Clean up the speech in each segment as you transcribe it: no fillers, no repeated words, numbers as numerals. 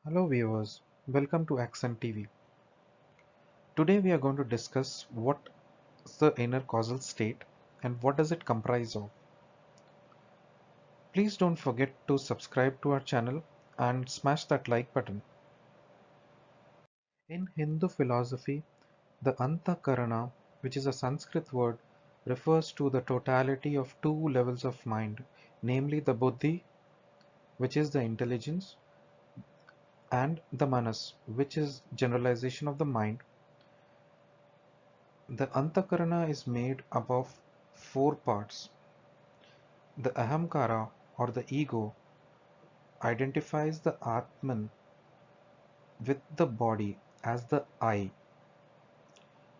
Hello viewers, welcome to Accent TV. Today we are going to discuss what is the inner causal state and what does it comprise of. Please don't forget to subscribe to our channel and smash that like button. In Hindu philosophy, the Antaḥkaraṇa, which is a Sanskrit word, refers to the totality of two levels of mind, namely the Buddhi, which is the intelligence, and the Manas, which is generalization of the mind. The Antahkarana is made up of four parts. The Ahaṃkāra or the ego identifies the Atman with the body as the I.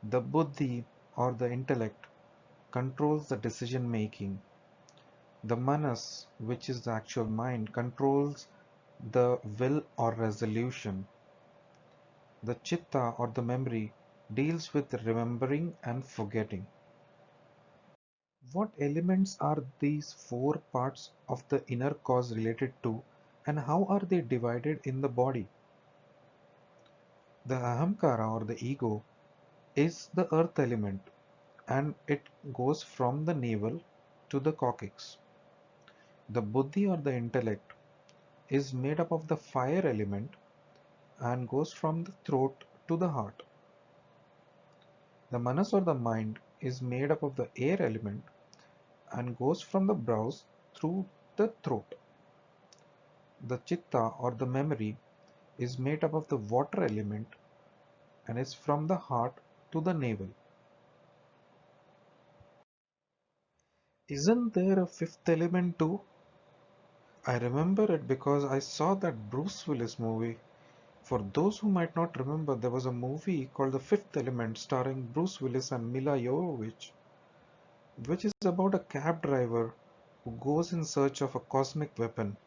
The Buddhi or the intellect controls the decision making. The Manas, which is the actual mind, controls the will or resolution. The Citta or the memory deals with remembering and forgetting. What elements are these four parts of the inner cause related to, and how are they divided in the body? The Ahaṃkāra or the ego is the earth element and it goes from the navel to the coccyx. The Buddhi or the intellect is made up of the fire element and goes from the throat to the heart. The Manas or the mind is made up of the air element and goes from the brows through the throat. The Citta or the memory is made up of the water element and is from the heart to the navel. Isn't there a fifth element too? I remember it because I saw that Bruce Willis movie. For those who might not remember, there was a movie called The Fifth Element starring Bruce Willis and Mila Jovovich, which is about a cab driver who goes in search of a cosmic weapon.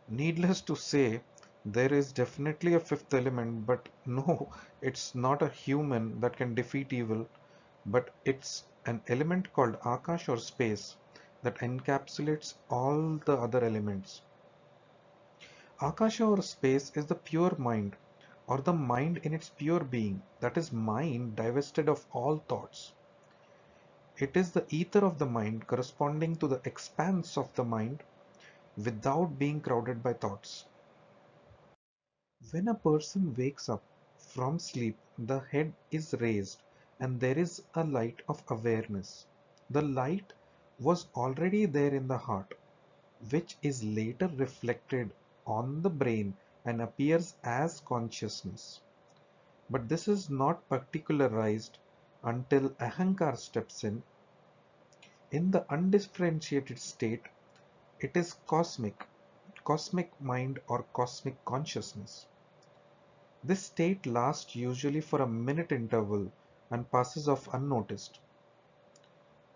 Needless to say, there is definitely a fifth element, but no, it's not a human that can defeat evil, but it's an element called Akash or space that encapsulates all the other elements. Akasha or space is the pure mind, or the mind in its pure being, that is, mind divested of all thoughts. It is the ether of the mind corresponding to the expanse of the mind without being crowded by thoughts. When a person wakes up from sleep, the head is raised and there is a light of awareness. The light was already there in the heart, which is later reflected on the brain and appears as consciousness. But this is not particularized until Ahaṃkāra steps in. In the undifferentiated state, it is cosmic mind or cosmic consciousness. This state lasts usually for a minute interval and passes off unnoticed.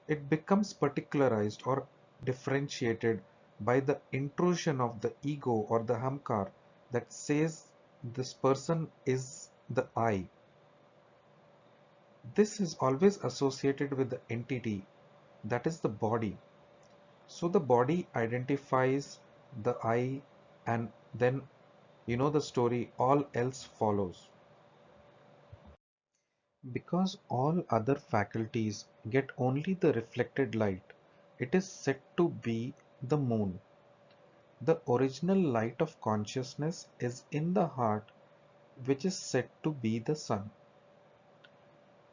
It becomes particularized or differentiated by the intrusion of the ego or the hamkar that says this person is the I. This is always associated with the entity, that is the body. So the body identifies the I, and then you know the story, all else follows. Because all other faculties get only the reflected light, it is said to be the moon. The original light of consciousness is in the heart, which is said to be the sun.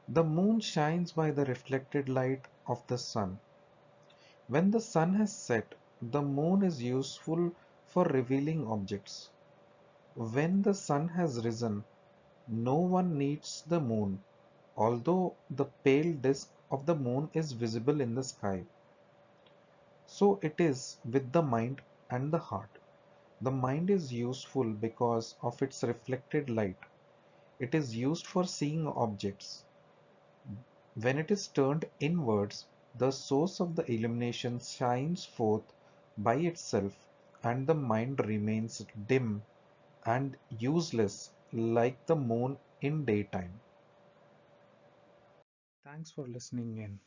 The moon shines by the reflected light of the sun. When the sun has set, the moon is useful for revealing objects. When the sun has risen, no one needs the moon, although the pale disk of the moon is visible in the sky. So it is with the mind and the heart. The mind is useful because of its reflected light. It is used for seeing objects. When it is turned inwards, the source of the illumination shines forth by itself, and the mind remains dim and useless like the moon in daytime. Thanks for listening in.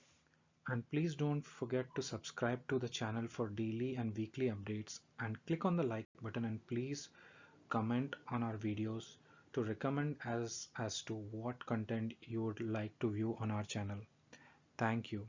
And please don't forget to subscribe to the channel for daily and weekly updates and click on the like button, and please comment on our videos to recommend us as to what content you would like to view on our channel. Thank you.